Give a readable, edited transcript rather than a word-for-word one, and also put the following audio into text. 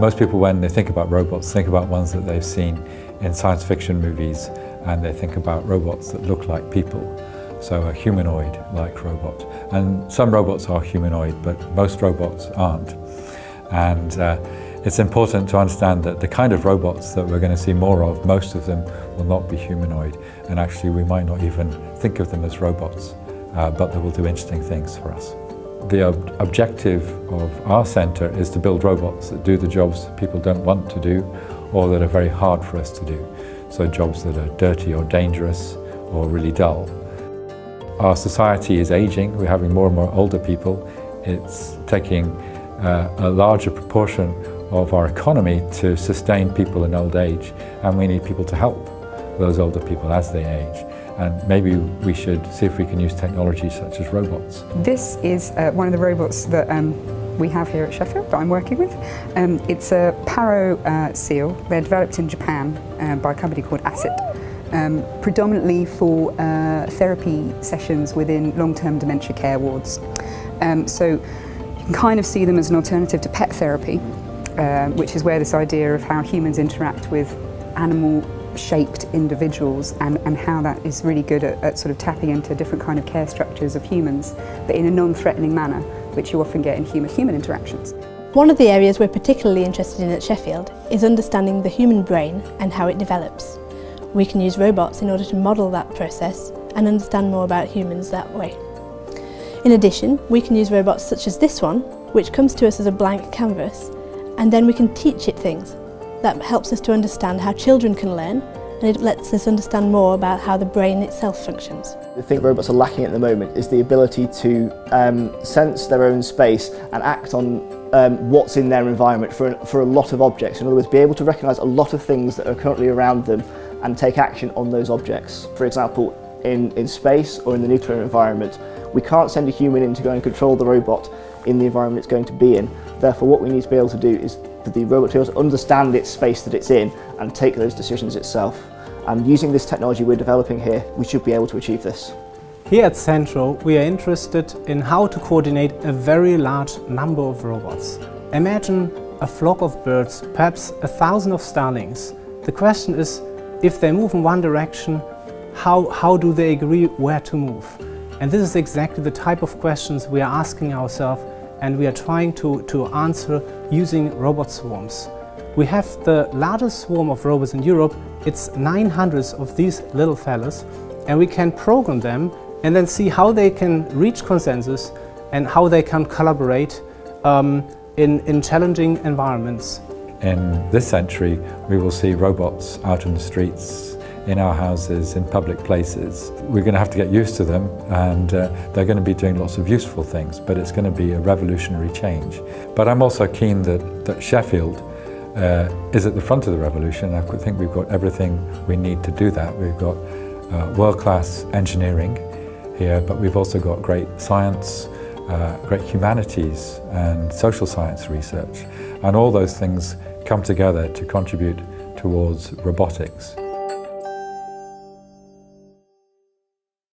Most people, when they think about robots, think about ones that they've seen in science fiction movies, and they think about robots that look like people. So a humanoid-like robot. And some robots are humanoid, but most robots aren't. And it's important to understand that the kind of robots that we're going to see more of, most of them will not be humanoid. And actually we might not even think of them as robots, but they will do interesting things for us. The objective of our centre is to build robots that do the jobs that people don't want to do or that are very hard for us to do. So jobs that are dirty or dangerous or really dull. Our society is ageing, we're having more and more older people. It's taking a larger proportion of our economy to sustain people in old age, and we need people to help those older people as they age. And maybe we should see if we can use technology such as robots. This is one of the robots that we have here at Sheffield that I'm working with. It's a Paro seal. They're developed in Japan by a company called Acid, predominantly for therapy sessions within long-term dementia care wards. So you can kind of see them as an alternative to pet therapy, which is where this idea of how humans interact with animal-shaped individuals and how that is really good at sort of tapping into different kind of care structures of humans, but in a non-threatening manner, which you often get in human-human interactions. One of the areas we're particularly interested in at Sheffield is understanding the human brain and how it develops. We can use robots in order to model that process and understand more about humans that way. In addition, we can use robots such as this one, which comes to us as a blank canvas, and then we can teach it things. That helps us to understand how children can learn, and it lets us understand more about how the brain itself functions. The thing robots are lacking at the moment is the ability to sense their own space and act on what's in their environment for a lot of objects. In other words, be able to recognise a lot of things that are currently around them and take action on those objects. For example, in space or in the nuclear environment, we can't send a human in to go and control the robot in the environment it's going to be in. Therefore, what we need to be able to do is for the robot to be able to understand its space that it's in and take those decisions itself. And using this technology we're developing here, we should be able to achieve this. Here at Central, we are interested in how to coordinate a very large number of robots. Imagine a flock of birds, perhaps 1,000 of starlings. The question is, if they move in one direction, how do they agree where to move? And this is exactly the type of questions we are asking ourselves, and we are trying to answer using robot swarms. We have the largest swarm of robots in Europe. It's 900 of these little fellas, and we can program them and then see how they can reach consensus and how they can collaborate in challenging environments. In this century, we will see robots out in the streets, in our houses, in public places. We're going to have to get used to them, and they're going to be doing lots of useful things, but it's going to be a revolutionary change. But I'm also keen that Sheffield is at the front of the revolution. I think we've got everything we need to do that. We've got world-class engineering here, but we've also got great science, great humanities and social science research, and all those things come together to contribute towards robotics.